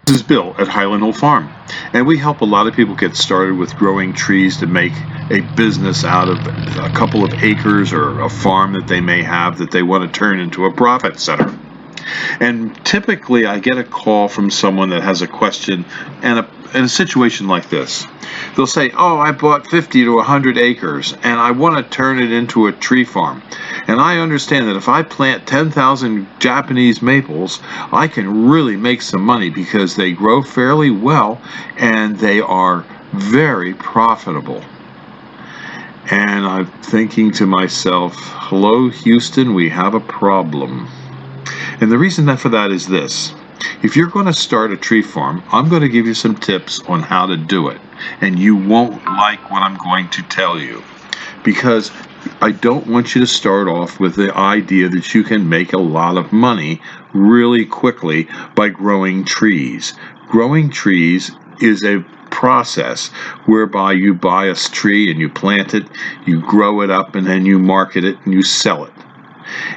This is Bill at Highland Hill Farm, and we help a lot of people get started with growing trees to make a business out of a couple of acres or a farm that they may have that they want to turn into a profit center. And typically I get a call from someone that has a question and in a situation like this. They'll say, oh, I bought 50 to 100 acres and I want to turn it into a tree farm. And I understand that if I plant 10,000 Japanese maples, I can really make some money because they grow fairly well and they are very profitable. And I'm thinking to myself, hello, Houston, we have a problem. And the reason for that is this. If you're going to start a tree farm, I'm going to give you some tips on how to do it. And you won't like what I'm going to tell you. Because I don't want you to start off with the idea that you can make a lot of money really quickly by growing trees. Growing trees is a process whereby you buy a tree and you plant it, you grow it up, and then you market it and you sell it.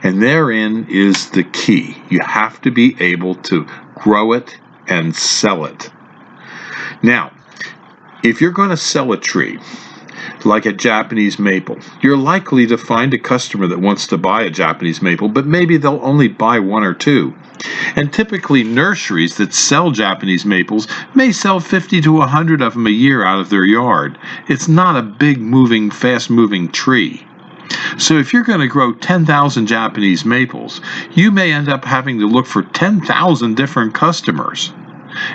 And therein is the key. You have to be able to grow it and sell it. Now, if you're going to sell a tree, like a Japanese maple, you're likely to find a customer that wants to buy a Japanese maple, but maybe they'll only buy one or two. And typically nurseries that sell Japanese maples may sell 50 to 100 of them a year out of their yard. It's not a big moving, fast moving tree. So if you're going to grow 10,000 Japanese maples, you may end up having to look for 10,000 different customers.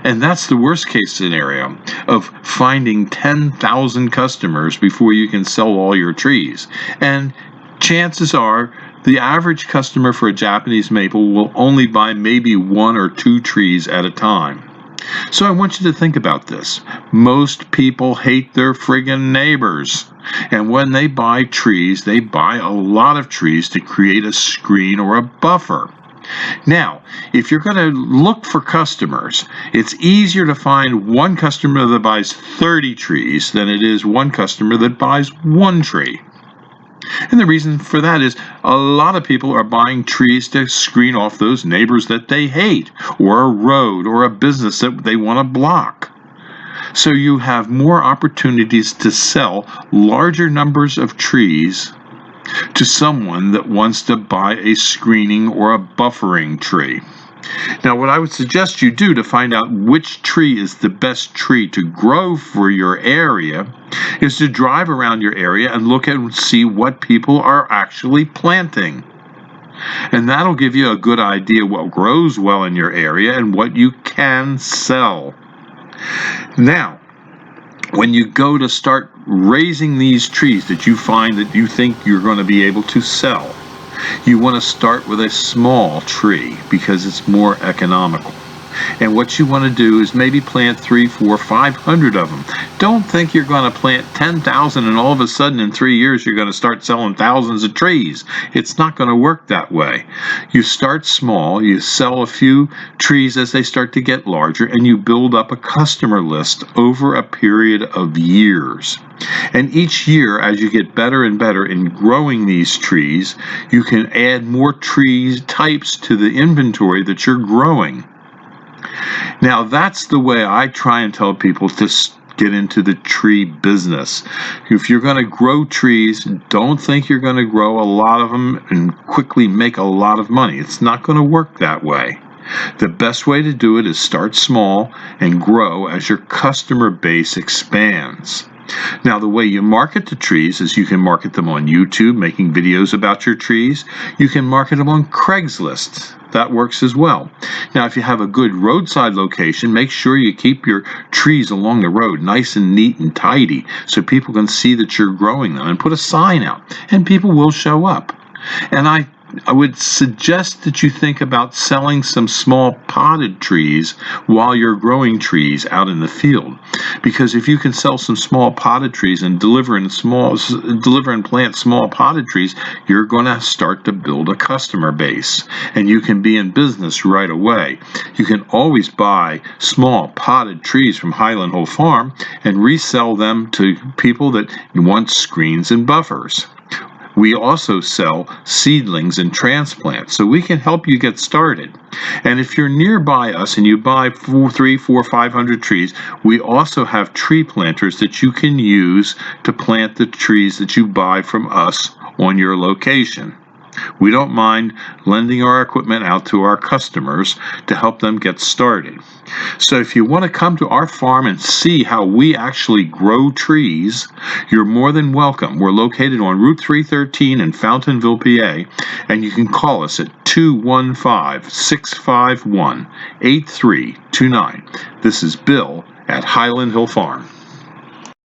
And that's the worst case scenario of finding 10,000 customers before you can sell all your trees. And chances are the average customer for a Japanese maple will only buy maybe one or two trees at a time. So I want you to think about this. Most people hate their friggin' neighbors. And when they buy trees, they buy a lot of trees to create a screen or a buffer. Now, if you're going to look for customers, it's easier to find one customer that buys 30 trees than it is one customer that buys one tree. And the reason for that is a lot of people are buying trees to screen off those neighbors that they hate, or a road, or a business that they want to block. So you have more opportunities to sell larger numbers of trees to someone that wants to buy a screening or a buffering tree. Now, what I would suggest you do to find out which tree is the best tree to grow for your area is to drive around your area and look and see what people are actually planting. And that'll give you a good idea what grows well in your area and what you can sell. Now, when you go to start raising these trees that you find that you think you're going to be able to sell, you want to start with a small tree because it's more economical. And what you want to do is maybe plant 3, 4, 500 of them. Don't think you're going to plant 10,000 and all of a sudden in 3 years you're going to start selling thousands of trees. It's not going to work that way. You start small, you sell a few trees as they start to get larger, and you build up a customer list over a period of years. And each year, as you get better and better in growing these trees, you can add more tree types to the inventory that you're growing. Now, that's the way I try and tell people to get into the tree business. If you're going to grow trees, don't think you're going to grow a lot of them and quickly make a lot of money. It's not going to work that way. The best way to do it is start small and grow as your customer base expands. Now, the way you market the trees is you can market them on YouTube, making videos about your trees. You can market them on Craigslist. That works as well. Now, if you have a good roadside location, make sure you keep your trees along the road nice and neat and tidy so people can see that you're growing them, and put a sign out, and people will show up. And I would suggest that you think about selling some small potted trees while you're growing trees out in the field. Because if you can sell some small potted trees and deliver and plant small potted trees, you're going to start to build a customer base. And you can be in business right away. You can always buy small potted trees from Highland Hill Farm and resell them to people that want screens and buffers. We also sell seedlings and transplants, so we can help you get started. And if you're nearby us and you buy 300, 400, 500 trees, we also have tree planters that you can use to plant the trees that you buy from us on your location. We don't mind lending our equipment out to our customers to help them get started. So if you want to come to our farm and see how we actually grow trees, you're more than welcome. We're located on Route 313 in Fountainville, PA, and you can call us at 215-651-8329. This is Bill at Highland Hill Farm.